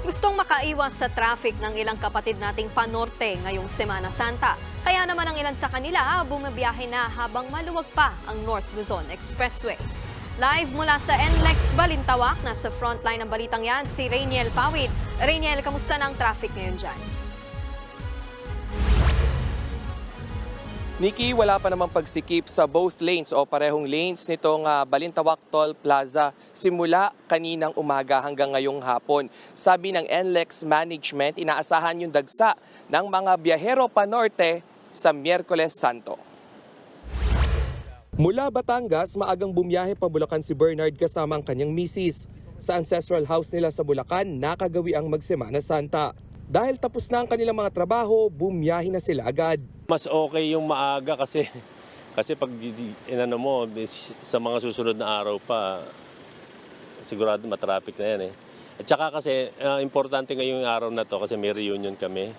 Gustong makaiwas sa traffic ng ilang kapatid nating panorte ngayong Semana Santa. Kaya naman ang ilan sa kanila bumabiyahe na habang maluwag pa ang North Luzon Expressway. Live mula sa NLEX Balintawak, nasa frontline ng balitang yan si Rainiel Pawid. Rainiel, kamusta na ang traffic ngayon dyan? Nikki, wala pa namang pagsikip sa both lanes o parehong lanes nitong Balintawak Toll Plaza simula kaninang umaga hanggang ngayong hapon. Sabi ng NLEX Management, inaasahan yung dagsa ng mga biyahero panorte sa Miyerkules Santo. Mula Batangas, maagang bumiyahe pa Bulacan si Bernard kasama ang kanyang misis. Sa ancestral house nila sa Bulacan, nakagawi ang magsemana Santa. Dahil tapos na ang kanilang mga trabaho, bumiyahe na sila agad. Mas okay yung maaga kasi pag inano mo sa mga susunod na araw pa sigurado matraffic na yan eh. At saka kasi importante ngayong araw na to kasi may reunion kami.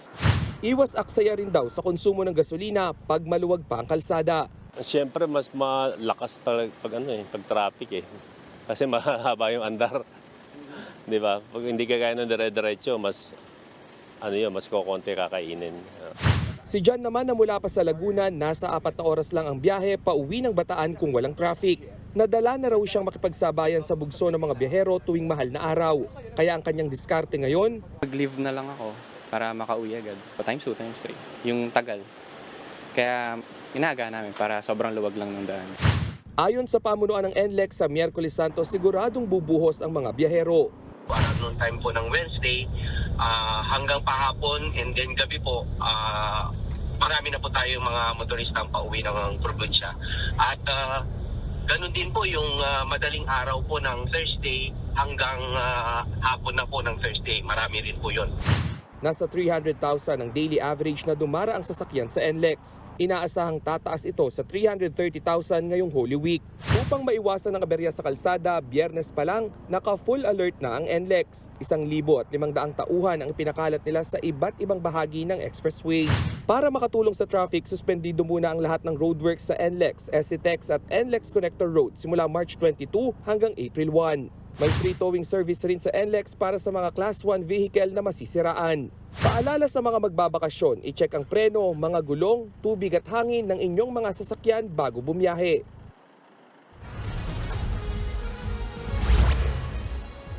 Iwas aksaya rin daw sa konsumo ng gasolina pag maluwag pa ang kalsada. Siyempre mas malakas pag traffic eh. Kasi mahaba yung andar. 'Di ba? Pag hindi ka kaya ng dire-diretso, mas kokonti kakainin. Si John naman na mula pa sa Laguna, nasa 4 na oras lang ang biyahe pauwi ng Bataan kung walang traffic. Nadala na raw siyang makipagsabayan sa bugso ng mga biyahero tuwing mahal na araw. Kaya ang kanyang diskarte ngayon, Mag-leave na lang ako para makauwi agad. Times 2, times 3. Yung tagal. Kaya inaaga namin para sobrang luwag lang ng daan. ayon sa pamunuan ng NLEX sa Miyerkules Santo, siguradong bubuhos ang mga biyahero. Para noong time po ng Wednesday, hanggang pahapon and then gabi po, marami na po tayong mga motorista ang pauwi ng probinsya. At ganun din po yung madaling araw po ng Thursday hanggang hapon na po ng Thursday. Marami rin po yun. Nasa 300,000 ang daily average na dumara ang sasakyan sa NLEX. Inaasahang tataas ito sa 330,000 ngayong Holy Week. Upang maiwasan ang aberya sa kalsada, Biyernes pa lang, naka-full alert na ang NLEX. 1,500 tauhan ang ipinakalat nila sa iba't ibang bahagi ng expressway. Para makatulong sa traffic, suspendido muna ang lahat ng roadworks sa NLEX, SCTEX at NLEX Connector Road simula March 22 hanggang April 1. May free towing service rin sa NLEX para sa mga Class 1 vehicle na masisiraan. Paalala sa mga magbabakasyon, i-check ang preno, mga gulong, tubig at hangin ng inyong mga sasakyan bago bumiyahe.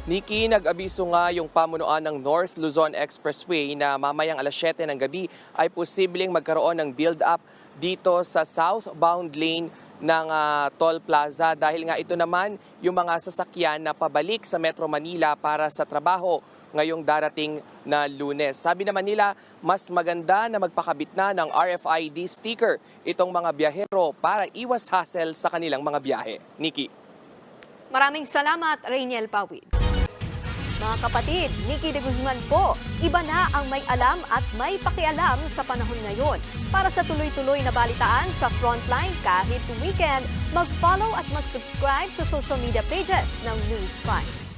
Nikki, nag-abiso nga yung pamunuan ng North Luzon Expressway na mamayang alas 7 ng gabi ay posibleng magkaroon ng build-up dito sa southbound lane ng Toll Plaza dahil nga ito naman yung mga sasakyan na pabalik sa Metro Manila para sa trabaho ngayong darating na Lunes. Sabi naman nila, mas maganda na magpakabit na ng RFID sticker itong mga biyahero para iwas hassle sa kanilang mga biyahe. Nikki. Maraming salamat, Rainiel Pawid. Mga kapatid, Nikki de Guzman po. Iba na ang may alam at may pakialam sa panahon ngayon. Para sa tuloy-tuloy na balitaan sa Frontline kahit weekend, mag-follow at mag-subscribe sa social media pages ng News 5.